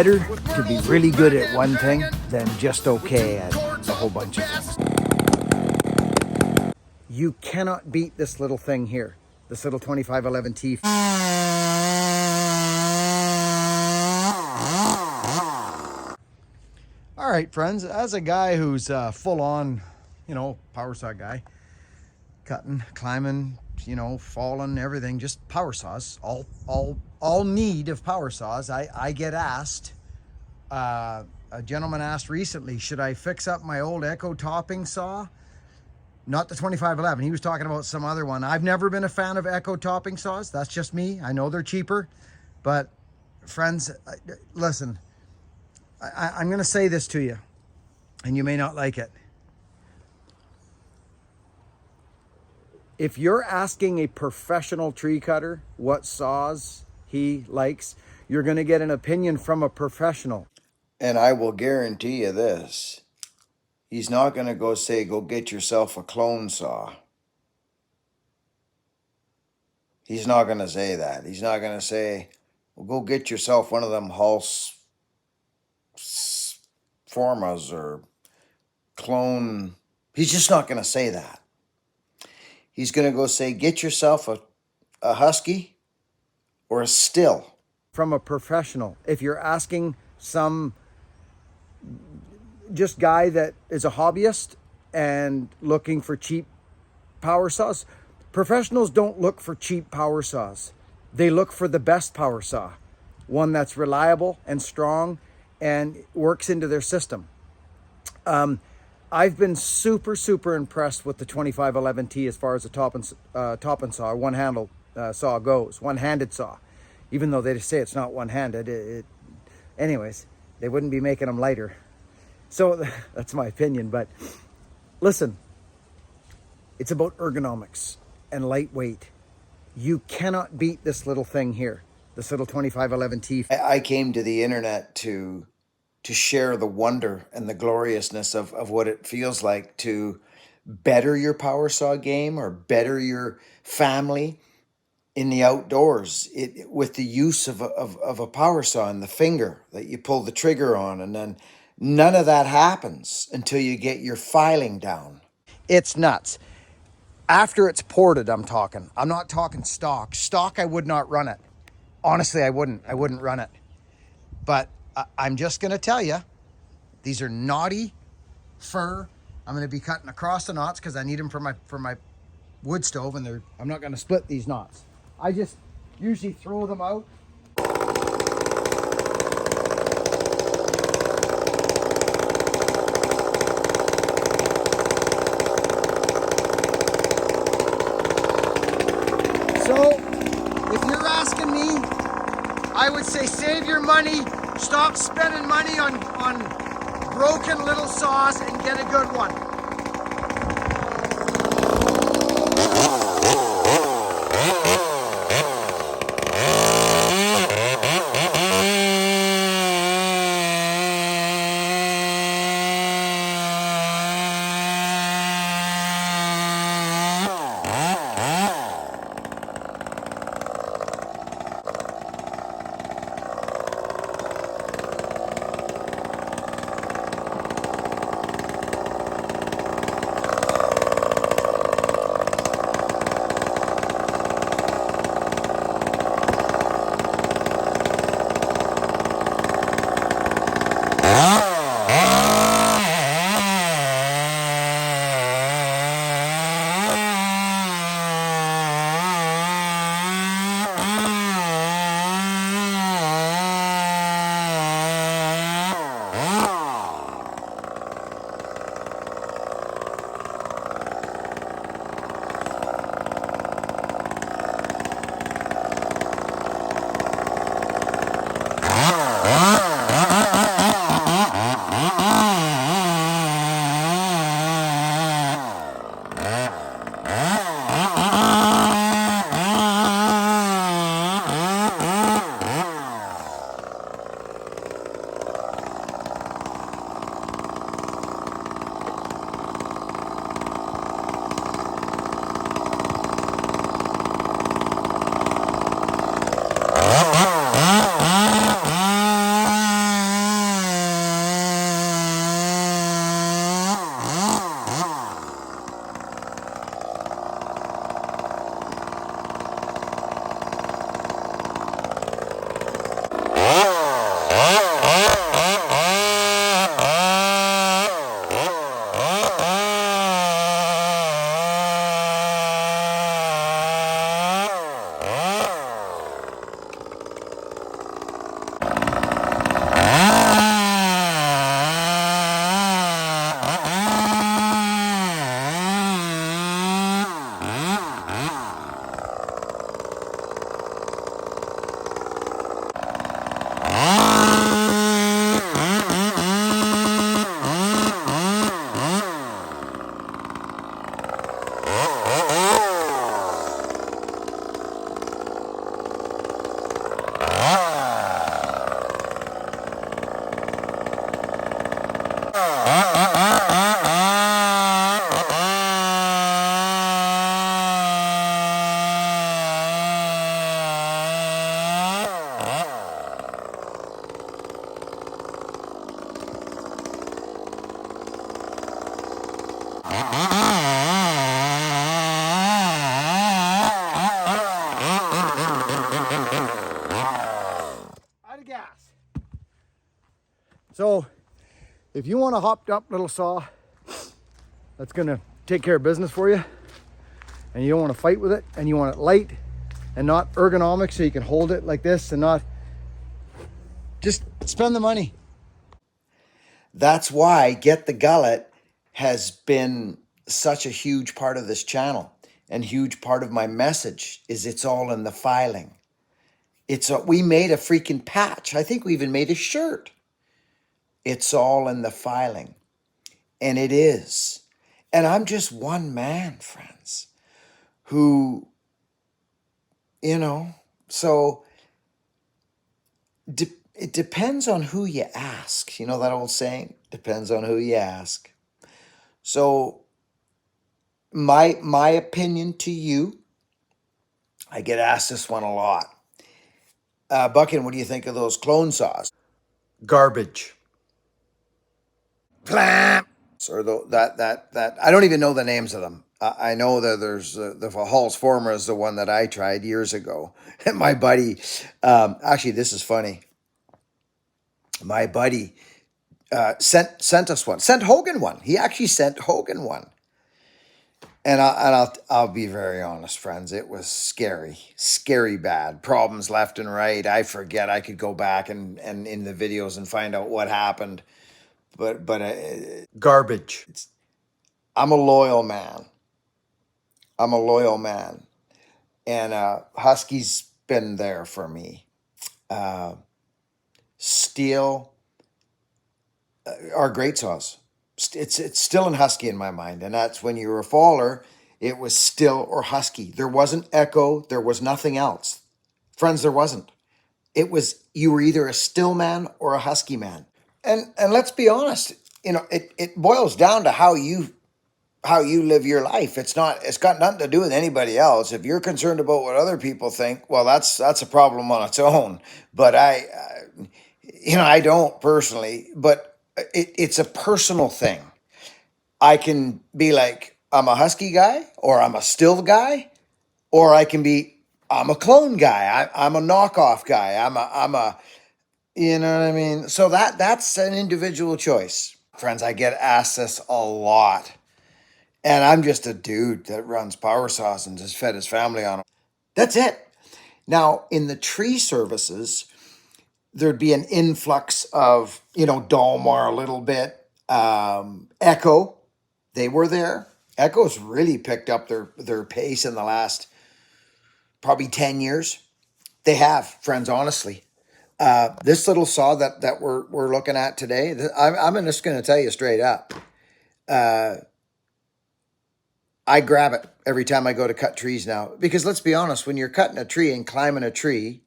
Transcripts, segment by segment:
better to be really good at one thing than just okay at a whole bunch of things. You cannot beat this little thing here, this little 2511T. All right, friends, as a guy who's full on, power saw guy, cutting, climbing, falling, everything, just power saws, all need of power saws. I get asked, a gentleman asked recently, should I fix up my old Echo topping saw? Not the 2511. He was talking about some other one. I've never been a fan of Echo topping saws. That's just me. I know they're cheaper. But friends, listen, I'm going to say this to you, and you may not like it. If you're asking a professional tree cutter what saws he likes, you're going to get an opinion from a professional. And I will guarantee you this. He's not going to go say, go get yourself a clone saw. He's not going to say that. He's not going to say, well, go get yourself one of them Halls Formas or clone. He's just not going to say that. He's going to go say, get yourself a Husky or a Still. From a professional. If you're asking some just guy that is a hobbyist and looking for cheap power saws, professionals don't look for cheap power saws. They look for the best power saw, one that's reliable and strong and works into their system. I've been super impressed with the 2511T as far as the top and saw, one-handled saw goes, one-handed saw. Even though they say it's not one-handed, anyways, they wouldn't be making them lighter. So that's my opinion, but listen, it's about ergonomics and lightweight. You cannot beat this little thing here, this little 2511T. I came to the internet to share the wonder and the gloriousness of what it feels like to better your power saw game or better your family in the outdoors with the use of a power saw and the finger that you pull the trigger on, and then none of that happens until you get your filing down. It's nuts. After it's ported, I'm not talking stock. Stock, I would not run it. Honestly, I wouldn't run it. But I'm just going to tell you, these are knotty fir. I'm going to be cutting across the knots because I need them for my wood stove, and I'm not going to split these knots. I just usually throw them out. So, if you're asking me, I would say save your money, stop spending money on broken little saws, and get a good one. Out of gas. So if you want a hopped up little saw that's gonna take care of business for you, and you don't want to fight with it, and you want it light and not ergonomic so you can hold it like this and not, just spend the money. That's why Get the Gullet has been such a huge part of this channel, and huge part of my message is it's all in the filing. We made a freaking patch. I think we even made a shirt. It's all in the filing. And it is. And I'm just one man, friends, who, so it depends on who you ask. You know that old saying? Depends on who you ask. So my opinion to you, I get asked this one a lot. Buckin, what do you think of those clone saws? Garbage. Clamp. Or that I don't even know the names of them. I know that there's the Hall's Former is the one that I tried years ago. And my buddy, actually, this is funny. My buddy sent us one. Sent Hogan one. He actually sent Hogan one. And I'll be very honest, friends. It was scary bad. Problems left and right. I forget. I could go back and in the videos and find out what happened. But garbage. I'm a loyal man. And Husky's been there for me. Steel are great saws. It's still in Husky in my mind, and that's when you were a faller, it was Still or Husky. There wasn't Echo. There was nothing else. Friends, there wasn't. It was, you were either a Still man or a Husky man. And let's be honest, it boils down to how you live your life. It's got nothing to do with anybody else. If you're concerned about what other people think, well, that's a problem on its own. But I don't personally, but it's a personal thing. I can be like, I'm a Husky guy, or I'm a Still guy, or I can be, I'm a clone guy. I'm a knockoff guy. I'm a, you know what I mean? So that's an individual choice. Friends, I get asked this a lot. And I'm just a dude that runs power saws and just fed his family on them. That's it. Now, in the tree services, there'd be an influx of, Dalmar a little bit. Echo, they were there. Echo's really picked up their pace in the last probably 10 years. They have, friends, honestly. This little saw that we're looking at today, I'm just going to tell you straight up. I grab it every time I go to cut trees now. Because let's be honest, when you're cutting a tree and climbing a tree,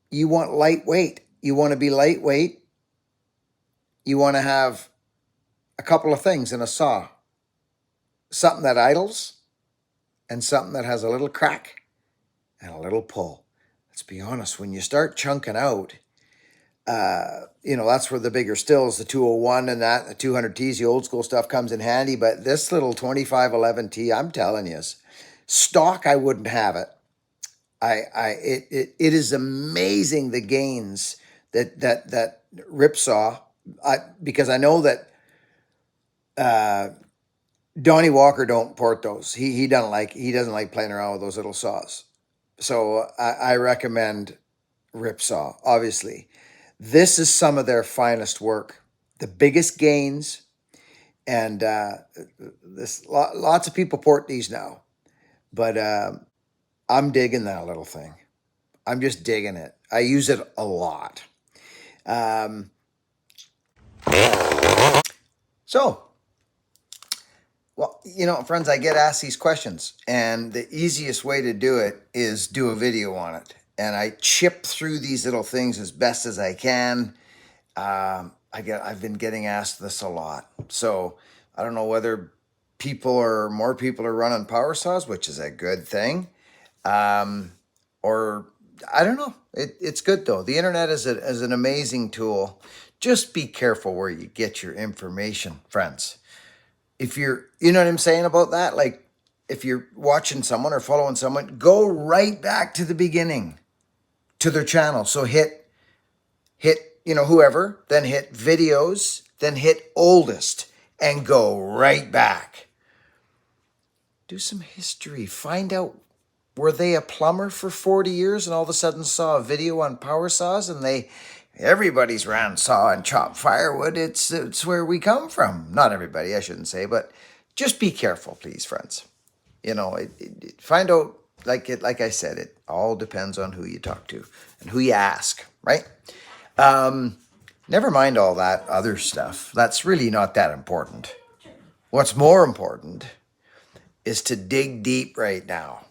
you want lightweight. You want to be lightweight. You want to have a couple of things in a saw. Something that idles and something that has a little crack and a little pull. Let's be honest, when you start chunking out, that's where the bigger Stills, the 201 and the 200Ts, the old school stuff comes in handy. But this little 2511T, I'm telling you, stock, I wouldn't have it. It is amazing the gains that Ripsaw, because I know that Donnie Walker don't port those. He doesn't like playing around with those little saws. So I recommend Ripsaw, obviously. This is some of their finest work, the biggest gains, and lots of people port these now, but I'm digging that little thing. I'm just digging it. I use it a lot. Friends, I get asked these questions, and the easiest way to do it is do a video on it. And I chip through these little things as best as I can. I've been getting asked this a lot. So I don't know whether more people are running power saws, which is a good thing. Or I don't know. It's good though. The internet is an amazing tool. Just be careful where you get your information, friends. If you know what I'm saying about that? Like if you're watching someone or following someone, go right back to the beginning to their channel. So hit, whoever, then hit videos, then hit oldest and go right back. Do some history. Find out, were they a plumber for 40 years and all of a sudden saw a video on power saws and everybody's ran saw and chopped firewood. It's where we come from. Not everybody, I shouldn't say, but just be careful, please, friends. Find out, like I said, it all depends on who you talk to and who you ask, right? Never mind all that other stuff. That's really not that important. What's more important is to dig deep right now.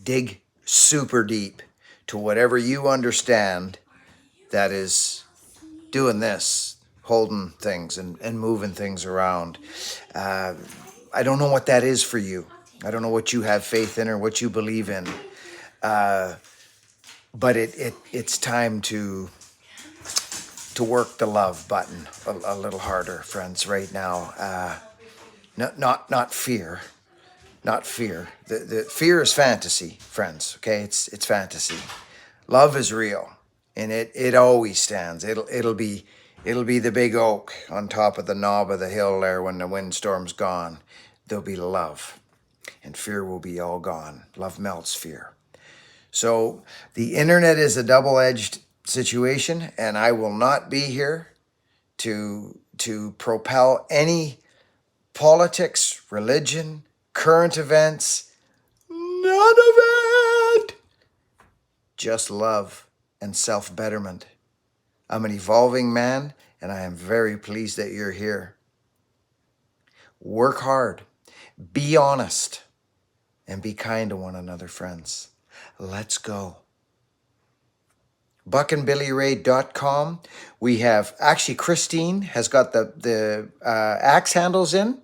Dig super deep to whatever you understand that is doing this, holding things and moving things around. I don't know what that is for you. I don't know what you have faith in or what you believe in. But it's time to work the love button a little harder, friends, right now. Not fear. Not fear. The fear is fantasy, friends. Okay, it's fantasy. Love is real, and it always stands. It'll be the big oak on top of the knob of the hill there when the windstorm's gone. There'll be love, and fear will be all gone. Love melts fear. So the internet is a double-edged situation, and I will not be here to propel any politics, religion, current events, none of it. Just love and self-betterment. I'm an evolving man, and I am very pleased that you're here. Work hard, be honest, and be kind to one another, friends. Let's go. buckandbillyray.com. We have, actually, Christine has got the axe handles in.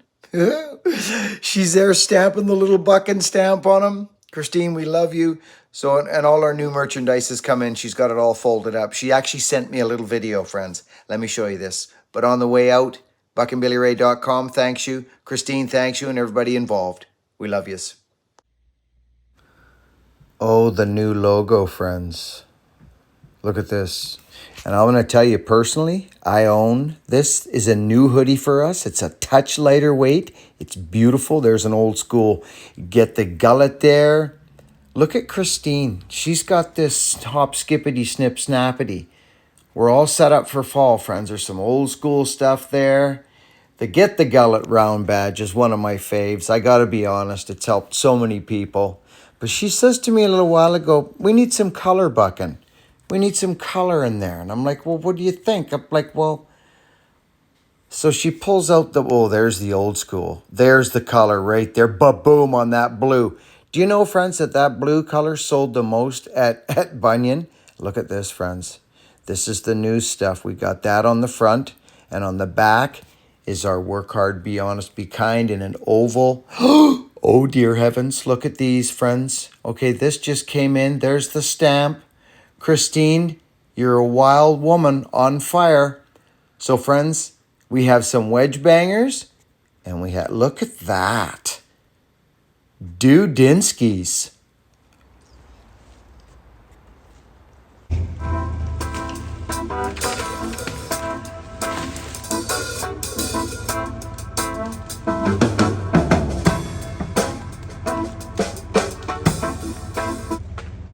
She's there stamping the little Buckin stamp on them. Christine, we love you. So, and all our new merchandise has come in. She's got it all folded up. She actually sent me a little video, friends. Let me show you this. But on the way out, buckandbillyray.com thanks you. Christine thanks you, and everybody involved. We love yous. Oh, the new logo, friends. Look at this. And I'm going to tell you personally, I own this. Is a new hoodie for us. It's a touch lighter weight. It's beautiful. There's an old school. Get the gullet there. Look at Christine. She's got this hop skippity snip snappity. We're all set up for fall, friends. There's some old school stuff there. The Get the Gullet round badge is one of my faves. I got to be honest. It's helped so many people. But she says to me a little while ago, we need some color, Buckin. We need some color in there. And I'm like, well, what do you think? I'm like, well, so she pulls out there's the old school. There's the color right there. Ba-boom on that blue. Do you know, friends, that blue color sold the most at Bunyan? Look at this, friends. This is the new stuff. We got that on the front. And on the back is our work hard, be honest, be kind in an oval. Oh, dear heavens. Look at these, friends. Okay, this just came in. There's the stamp. Christine, you're a wild woman on fire. So, friends, we have some wedge bangers, and look at that. Dudinskis.